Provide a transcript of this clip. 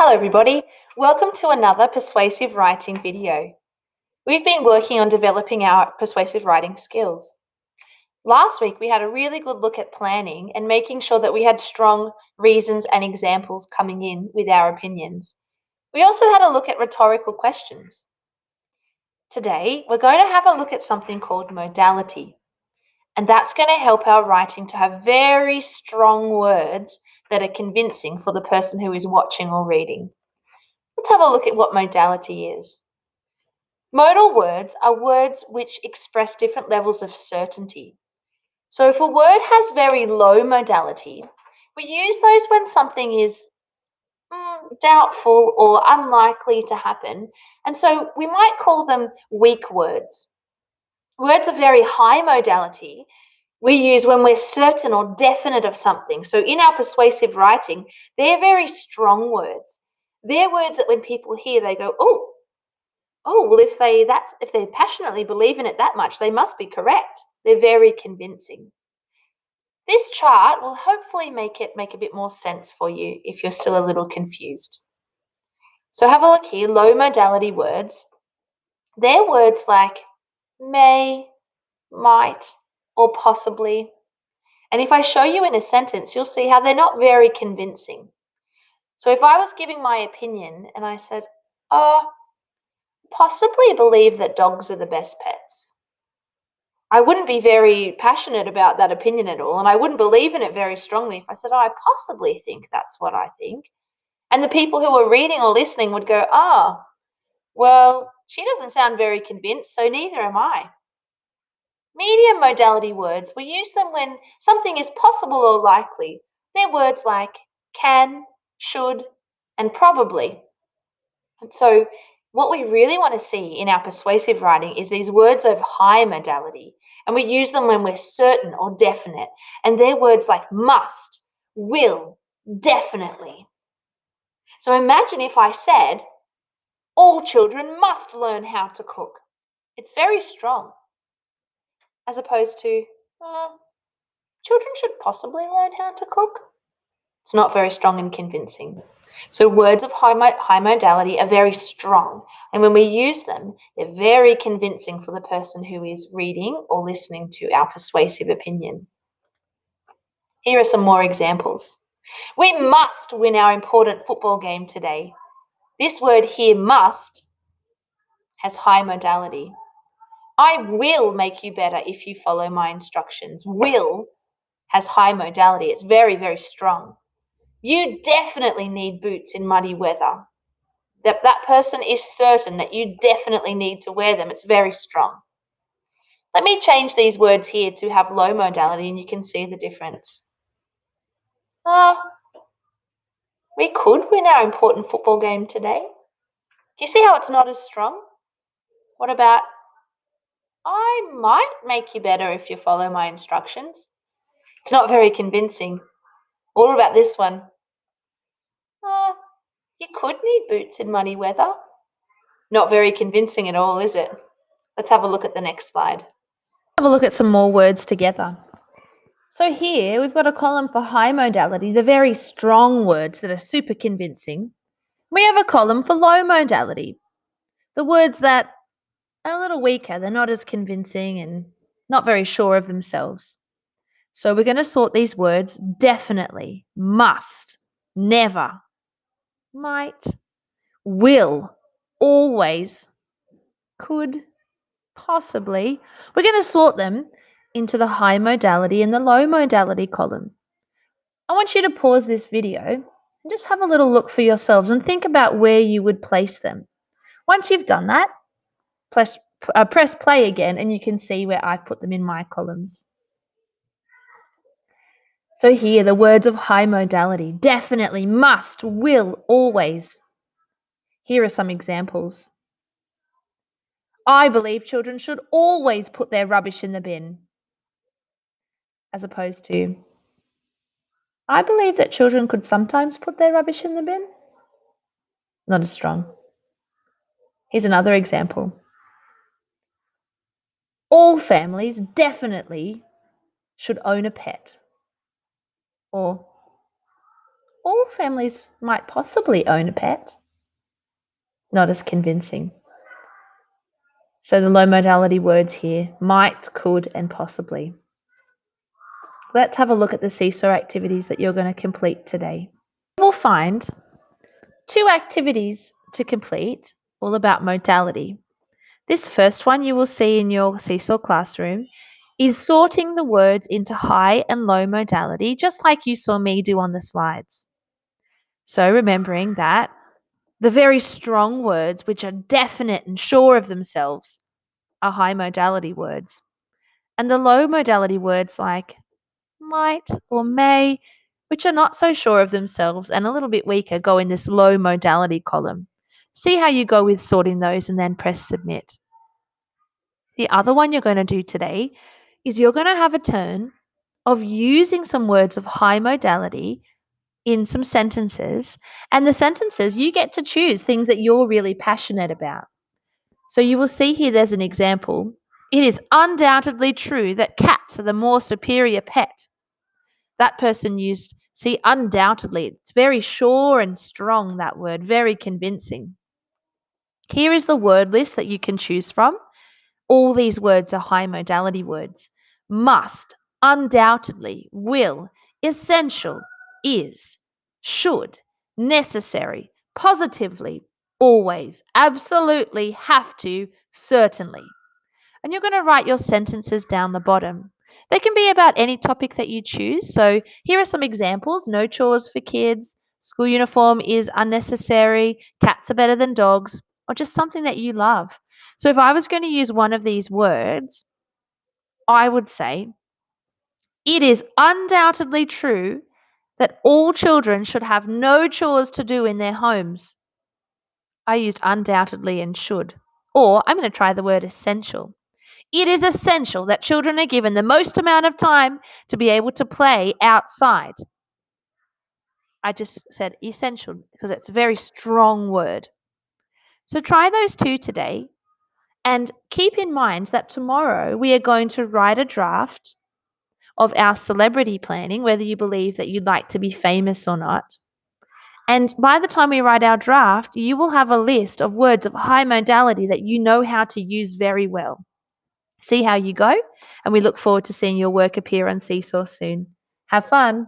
Hello everybody, welcome to another persuasive writing video. We've been working on developing our persuasive writing skills. Last week we had a really good look at planning and making sure that we had strong reasons and examples coming in with our opinions. We also had a look at rhetorical questions. Today we're going to have a look at something called modality, and that's going to help our writing to have very strong words that are convincing for the person who is watching or reading. Let's have a look at what modality is. Modal words are words which express different levels of certainty. So if a word has very low modality, we use those when something is doubtful or unlikely to happen. And so we might call them weak words. Words of very high modality we use when we're certain or definite of something. So in our persuasive writing, they're very strong words. They're words that when people hear, they go, oh, well, if they passionately believe in it that much, they must be correct. They're very convincing. This chart will hopefully make a bit more sense for you if you're still a little confused. So have a look here, low modality words. They're words like may, might, or possibly. And if I show you in a sentence, you'll see how they're not very convincing. So if I was giving my opinion and I said, possibly believe that dogs are the best pets, I wouldn't be very passionate about that opinion at all, and I wouldn't believe in it very strongly if I said, I possibly think that's what I think. And the people who are reading or listening would go, well, she doesn't sound very convinced, so neither am I. Medium modality words, we use them when something is possible or likely. They're words like can, should, and probably. And so what we really want to see in our persuasive writing is these words of high modality, and we use them when we're certain or definite. And they're words like must, will, definitely. So imagine if I said, all children must learn how to cook. It's very strong. As opposed to, children should possibly learn how to cook. It's not very strong and convincing. So words of high modality are very strong. And when we use them, they're very convincing for the person who is reading or listening to our persuasive opinion. Here are some more examples. We must win our important football game today. This word here, must, has high modality. I will make you better if you follow my instructions. Will has high modality. It's very, very strong. You definitely need boots in muddy weather. That person is certain that you definitely need to wear them. It's very strong. Let me change these words here to have low modality and you can see the difference. We could win our important football game today. Do you see how it's not as strong? What about, I might make you better if you follow my instructions? It's not very convincing. What about this one? You could need boots in muddy weather. Not very convincing at all, is it? Let's have a look at the next slide. Have a look at some more words together. So here we've got a column for high modality, the very strong words that are super convincing. We have a column for low modality, the words that are a little weaker, they're not as convincing and not very sure of themselves. So we're going to sort these words definitely, must, never, might, will, always, could, possibly. We're going to sort them into the high modality and the low modality column. I want you to pause this video and just have a little look for yourselves and think about where you would place them. Once you've done that, press play again and you can see where I've put them in my columns. So here, the words of high modality, definitely, must, will, always. Here are some examples. I believe children should always put their rubbish in the bin. As opposed to, I believe that children could sometimes put their rubbish in the bin. Not as strong. Here's another example. All families definitely should own a pet. Or, All families might possibly own a pet. Not as convincing. So the low modality words here, might, could, and possibly. Let's have a look at the seesaw activities that you're going to complete today. We'll find 2 activities to complete, all about modality. This first one you will see in your seesaw classroom is sorting the words into high and low modality, just like you saw me do on the slides. So remembering that the very strong words, which are definite and sure of themselves, are high modality words. And the low modality words like might or may, which are not so sure of themselves and a little bit weaker, go in this low modality column. See how you go with sorting those and then press submit. The other one you're going to do today is you're going to have a turn of using some words of high modality in some sentences. And the sentences, you get to choose things that you're really passionate about. So you will see here there's an example. It is undoubtedly true that cats are the more superior pet. That person used, see, undoubtedly. It's very sure and strong, that word, very convincing. Here is the word list that you can choose from. All these words are high modality words. Must, undoubtedly, will, essential, is, should, necessary, positively, always, absolutely, have to, certainly. And you're going to write your sentences down the bottom. They can be about any topic that you choose. So here are some examples. No chores for kids. School uniform is unnecessary. Cats are better than dogs. Or just something that you love. So if I was going to use one of these words, I would say, it is undoubtedly true that all children should have no chores to do in their homes. I used undoubtedly and should. Or I'm going to try the word essential. It is essential that children are given the most amount of time to be able to play outside. I just said essential because it's a very strong word. So try those 2 today. And keep in mind that tomorrow we are going to write a draft of our celebrity planning, whether you believe that you'd like to be famous or not. And by the time we write our draft, you will have a list of words of high modality that you know how to use very well. See how you go, and we look forward to seeing your work appear on Seesaw soon. Have fun.